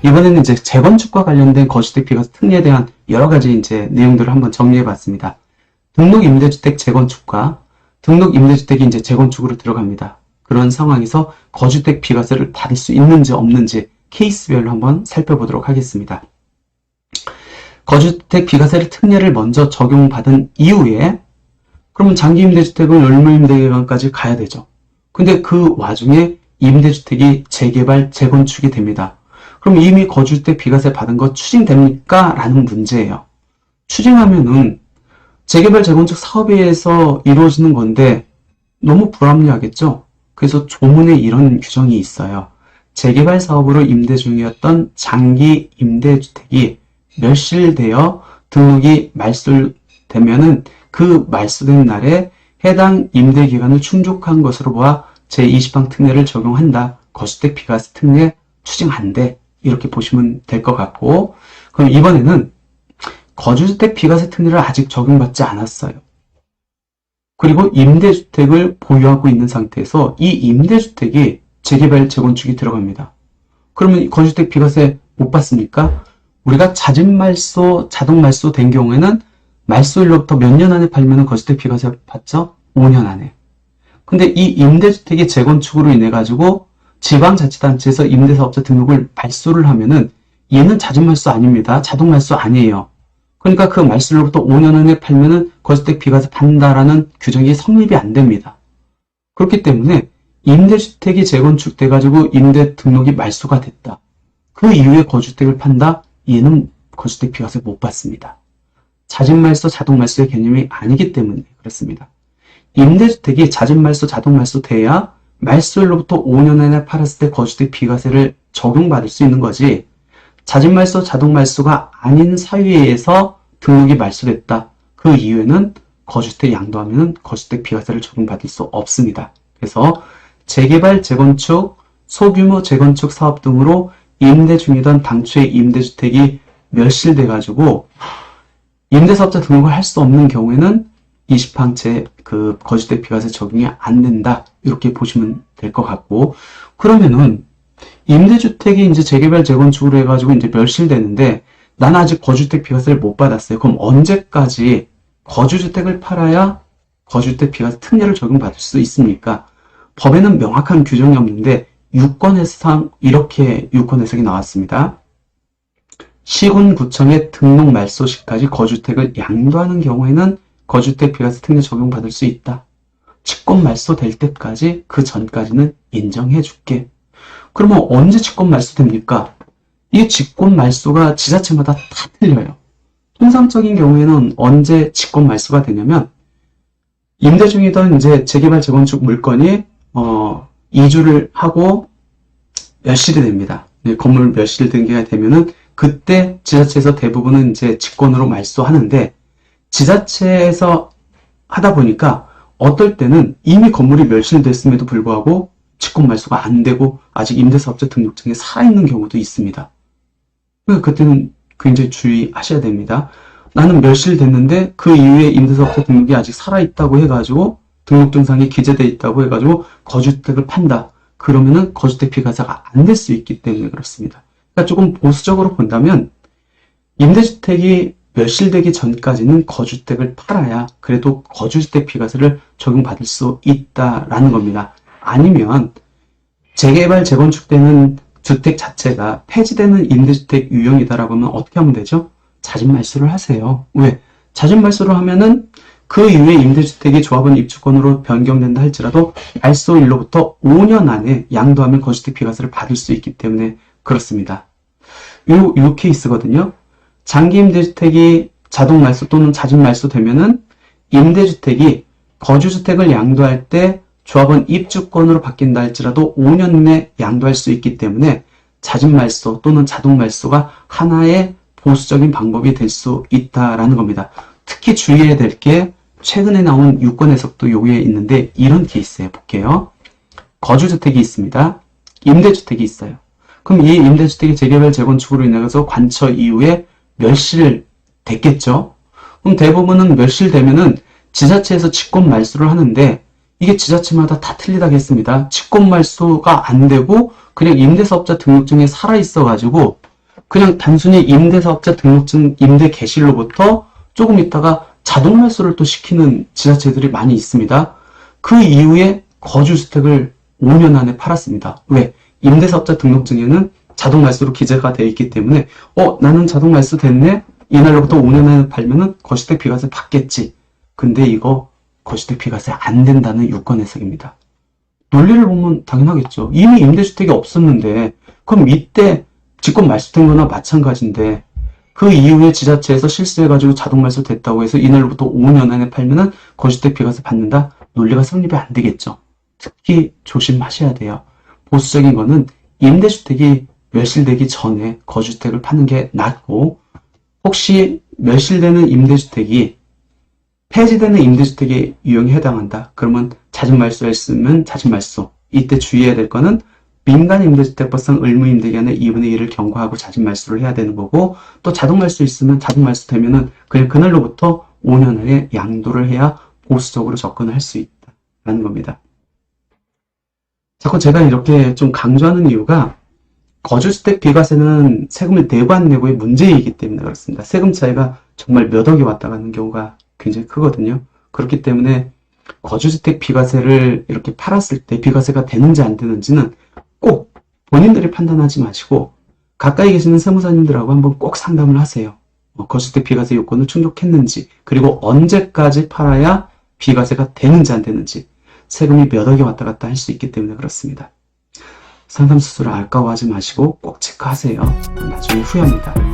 이번에는 이제 재건축과 관련된 거주택 비과세 특례에 대한 여러 가지 이제 내용들을 한번 정리해 봤습니다. 등록 임대주택 재건축과 등록 임대주택이 이제 재건축으로 들어갑니다. 그런 상황에서 거주택 비과세를 받을 수 있는지 없는지 케이스별로 한번 살펴보도록 하겠습니다. 거주택 비과세를 특례를 먼저 적용받은 이후에 그러면 장기 임대주택은 의무 임대기간까지 가야 되죠. 근데 그 와중에 임대주택이 재개발, 재건축이 됩니다. 그럼 이미 거주택 비과세 받은 거 추징됩니까? 라는 문제예요. 추징하면은 재개발, 재건축 사업에 의해서 이루어지는 건데 너무 불합리하겠죠? 그래서 조문에 이런 규정이 있어요. 재개발 사업으로 임대 중이었던 장기 임대주택이 멸실되어 등록이 말소되면은 그 말소된 날에 해당 임대기간을 충족한 것으로 보아 제20항 특례를 적용한다. 거주택 비과세 특례 추징한대. 이렇게 보시면 될 것 같고, 그럼 이번에는 거주주택 비과세 특례를 아직 적용받지 않았어요. 그리고 임대주택을 보유하고 있는 상태에서 이 임대주택이 재개발, 재건축이 들어갑니다. 그러면 거주주택 비과세 못 받습니까? 우리가 자진 말소, 자동 말소 된 경우에는 말소일로부터 몇 년 안에 팔면 거주택 비과세 받죠? 5년 안에. 근데 이 임대주택이 재건축으로 인해 가지고 지방자치단체에서 임대사업자 등록을 발소를 하면은 얘는 자진 말소 아닙니다. 자동 말소 아니에요. 그러니까 그 말소일로부터 5년 안에 팔면은 거주택 비과세 받는다라는 규정이 성립이 안 됩니다. 그렇기 때문에 임대주택이 재건축돼 가지고 임대 등록이 말소가 됐다. 그 이후에 거주택을 판다. 얘는 거주택 비과세 못 받습니다. 자진 말소, 자동 말소의 개념이 아니기 때문에 그렇습니다. 임대주택이 자진 말소, 자동 말소 돼야 말소일로부터 5년 안에 팔았을 때 거주택 비과세를 적용받을 수 있는 거지, 자진 말소, 자동 말소가 아닌 사유에 의해서 등록이 말소됐다. 그 이후에는 거주택 양도하면 거주택 비과세를 적용받을 수 없습니다. 그래서 재개발, 재건축, 소규모 재건축 사업 등으로 임대 중이던 당초의 임대주택이 멸실돼가지고 임대사업자 등록을 할 수 없는 경우에는 20항 그 거주택 비과세 적용이 안 된다. 이렇게 보시면 될 것 같고, 그러면은 임대주택이 이제 재개발, 재건축으로 해가지고 이제 멸실되는데 나는 아직 거주택 비과세를 못 받았어요. 그럼 언제까지 거주주택을 팔아야 거주택 비과세 특례를 적용받을 수 있습니까? 법에는 명확한 규정이 없는데 유권해석 이렇게 유권 해석이 나왔습니다. 시군구청의 등록 말소 시까지 거주택을 양도하는 경우에는 거주택 비과세 특례 적용받을 수 있다. 직권 말소 될 때까지, 그 전까지는 인정해 줄게. 그러면 언제 직권 말소 됩니까? 이 직권 말소가 지자체마다 다 틀려요. 통상적인 경우에는 언제 직권 말소가 되냐면 임대 중이던 이제 재개발, 재건축 물건이 이주를 하고 멸실이 됩니다. 건물 멸실된 게 되면은 그때 지자체에서 대부분은 이제 직권으로 말소하는데, 지자체에서 하다 보니까 어떨 때는 이미 건물이 멸실됐음에도 불구하고 직권 말소가 안 되고 아직 임대사업자 등록증에 살아있는 경우도 있습니다. 그러니까 그때는 굉장히 주의하셔야 됩니다. 나는 멸실됐는데 그 이후에 임대사업자 등록이 아직 살아있다고 해가지고 등록증상에 기재되어 있다고 해가지고 거주택을 판다. 그러면은 거주택 비과세가 안 될 수 있기 때문에 그렇습니다. 그러니까 조금 보수적으로 본다면 임대주택이 멸실되기 전까지는 거주택을 팔아야 그래도 거주주택 비과세를 적용받을 수 있다라는 겁니다. 아니면 재개발, 재건축되는 주택 자체가 폐지되는 임대주택 유형이다라고 하면 어떻게 하면 되죠? 자진 말소를 하세요. 왜? 자진 말소를 하면은 그 이후에 임대주택이 조합원 입주권으로 변경된다 할지라도 말소일로부터 5년 안에 양도하면 거주택 비과세를 받을 수 있기 때문에 그렇습니다. 요 케이스거든요. 장기 임대주택이 자동 말소 또는 자진 말소 되면은 임대주택이 거주주택을 양도할 때 조합원 입주권으로 바뀐다 할지라도 5년 내 양도할 수 있기 때문에 자진 말소 또는 자동 말소가 하나의 보수적인 방법이 될 수 있다라는 겁니다. 특히 주의해야 될 게 최근에 나온 유권 해석도 여기에 있는데 이런 케이스에 볼게요. 거주주택이 있습니다. 임대주택이 있어요. 그럼 이 임대주택이 재개발, 재건축으로 인해서 관처 이후에 멸실 됐겠죠? 그럼 대부분은 멸실되면은 지자체에서 직권 말소를 하는데 이게 지자체마다 다 틀리다겠습니다. 직권 말소가 안 되고 그냥 임대사업자 등록증에 살아있어가지고 그냥 단순히 임대사업자 등록증 임대 개시로부터 조금 있다가 자동 말소를 또 시키는 지자체들이 많이 있습니다. 그 이후에 거주주택을 5년 안에 팔았습니다. 왜? 임대사업자 등록증에는 자동 말소로 기재가 되어 있기 때문에 나는 자동 말소 됐네? 이날로부터 5년 안에 팔면은 거주택 비과세 받겠지. 근데 이거 거주택 비과세 안 된다는 유권 해석입니다. 논리를 보면 당연하겠죠. 이미 임대주택이 없었는데 그럼 이때 직권 말소된 거나 마찬가지인데 그 이후에 지자체에서 실수해가지고 자동 말소 됐다고 해서 이날로부터 5년 안에 팔면은 거주택 비과세 받는다? 논리가 성립이 안 되겠죠. 특히 조심하셔야 돼요. 보수적인 거는 임대주택이 멸실되기 전에 거주택을 파는 게 낫고, 혹시 멸실되는 임대주택이 폐지되는 임대주택의 유형에 해당한다. 그러면 잦은 말소했으면 잦은 말소. 이때 주의해야 될 거는 민간 임대주택법상 의무임대기한의 2분의 1을 경과하고 잦은 말소를 해야 되는 거고, 또 자동 말소 있으면 자동 말소 되면은 그냥 그날로부터 5년 안에 양도를 해야 보수적으로 접근을 할 수 있다라는 겁니다. 자꾸 제가 이렇게 좀 강조하는 이유가 거주주택 비과세는 세금을 내고 안 내고의 문제이기 때문에 그렇습니다. 세금 차이가 정말 몇 억이 왔다 가는 경우가 굉장히 크거든요. 그렇기 때문에 거주주택 비과세를 이렇게 팔았을 때 비과세가 되는지 안 되는지는 꼭 본인들이 판단하지 마시고 가까이 계시는 세무사님들하고 한번 꼭 상담을 하세요. 거주주택 비과세 요건을 충족했는지, 그리고 언제까지 팔아야 비과세가 되는지 안 되는지, 세금이 몇 억이 왔다 갔다 할 수 있기 때문에 그렇습니다. 상담 수수료 아까워하지 마시고 꼭 체크하세요. 나중에 후회합니다.